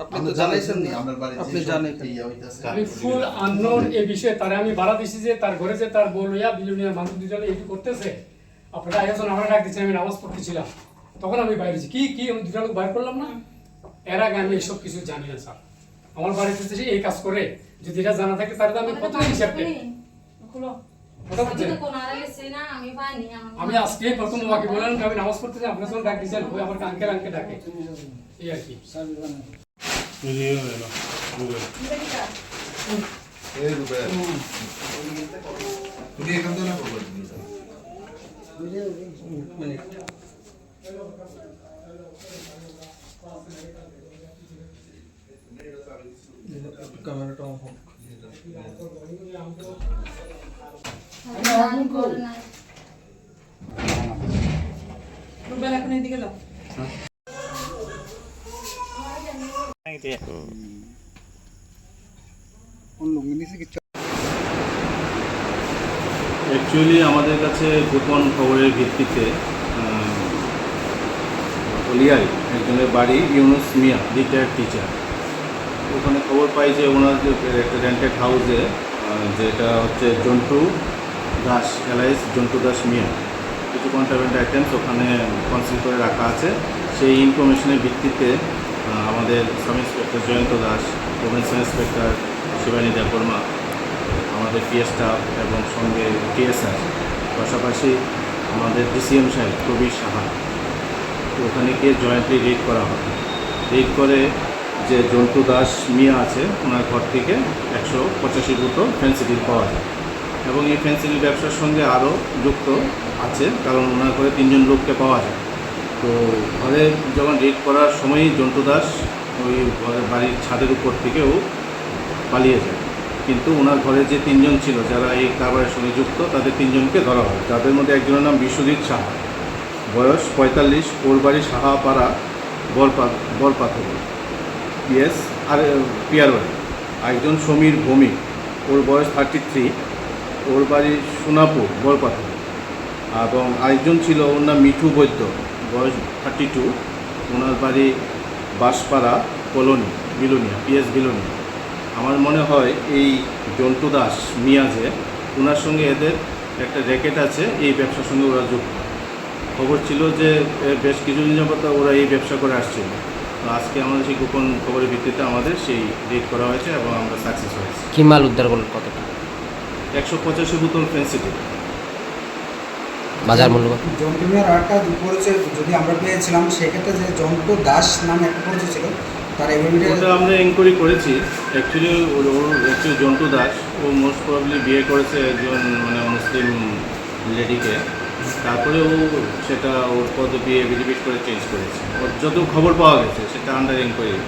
আপনি তো জানাইছেন নি আপনি জানেন আমি ফুল আননোন এই বিষয়ে তারে আমি বাড়া দিছি যে তার ঘরে যে তার বউ লইয়া বিলুনিয়া মানুষ দুজনে এই করতেছে আপনারা আয়োজন আমরা ডাক দিচ্ছেন আমি নামাজ পড়তেছিলাম তখন আমি বাইরে কি আমি দুটা লোক বাইর করলাম না এর আগে আমি এইসব কিছু জানি না স্যার আমার বাড়িতে এসে এই কাজ করে যদি এটা জানা থাকে তাহলে আমি কত হিসাবটা আমি আজকে প্রথম তোমাকে বললাম আমি নামাজ পড়তেছি আপনার সঙ্গে ডাক দিচ্ছেন ওই আমার আঙ্কেল ডাকে এই আর কি ক্যামেরাটা অন রুবেল এখন এদিকে যাও অ্যাকচুয়ালি আমাদের কাছে গোপন খবরের ভিত্তিতে হলিয়ায় একজনের বাড়ি ইউনুস মিয়া রিটায়ার্ড টিচার ওখানে খবর পাই যে ওনার যে একটা রেন্টেড হাউসে যেটা হচ্ছে জন্টু দাস এলাইস জন্টু দাস মিয়া কিছু কন্ট্রাব্যান্ড আইটেমস ওখানে কনসিল করে রাখা আছে সেই ইনফরমেশনের ভিত্তিতে আমাদের sub inspector Jayanta Das women sub inspector Shibani Debbarma আমাদের পিএস স্টাফ এবং সঙ্গে টিএসআর পাশাপাশি আমাদের ডিসিএম সাহেব কবির সাহা ওখানে গিয়ে জয়েন্টলি রেড করা হয় রেড করে যে জন্টু দাস মিয়া আছে ওনার ঘর থেকে 185 বোতল ফেন্সিডিল পাওয়া যায় এবং এই ফেন্সিডিল ব্যবসার সঙ্গে আরও যুক্ত আছে কারণ ওনার ঘরে 3 জন লোককে পাওয়া যায় তো ঘরে যখন রেড করার সময়ই জন্টু দাস ওই ঘরের বাড়ির ছাদের উপর থেকেও পালিয়ে যায় কিন্তু ওনার ঘরে যে 3 জন ছিল যারা এই কারবারের সঙ্গে যুক্ত তাদের 3 জনকে ধরা হয় তাদের মধ্যে একজনের নাম বিশ্বজিৎ সাহা বয়স 45 ওর বাড়ি সাহাপাড়া বরপাথর পিএস আর পিয়ার বাড়ি আরেকজন সমীর ভৌমিক ওর বয়স 33 ওর বাড়ি সোনাপুর বরপাথর এবং আরেকজন ছিল ওর নাম মিঠু বৈদ্য বয়স 32 ওনার বাড়ি বাঁশপাড়া কলোনি বিলোনিয়া পিএস বিলোনিয়া আমার মনে হয় এই জন্টু দাস মিয়া যে ওনার সঙ্গে এদের একটা র্যাকেট আছে এই ব্যবসার সঙ্গে ওরা যুক্ত খবর ছিল যে বেশ কিছুদিন যাবত ওরা এই ব্যবসা করে আসছিল আজকে আমাদের সেই গোপন খবরের ভিত্তিতে আমাদের সেই রেড করা হয়েছে এবং আমরা সাকসেস হয়েছি কি মাল উদ্ধার করলেন কতটা 185 বোতল ফেন্সিডিল বাজার মূল্য জন্টু মিয়ার আরেকটা পরিচয় যদি আমরা পেয়েছিলাম সেক্ষেত্রে যে জন্টু দাস নামে একটা পরিচয় ছিল তার ওটা আমরা এনকোয়ারি করেছি অ্যাকচুয়ালি জন্টু দাস ও মোস্ট প্রবাবলি বিয়ে করেছে একজন মানে মুসলিম লেডিকে তারপরে ও সেটা ওর পদবি এভিডেভিট করে চেঞ্জ করেছে ওর যত খবর পাওয়া গেছে সেটা আন্ডার এনকোয়ারি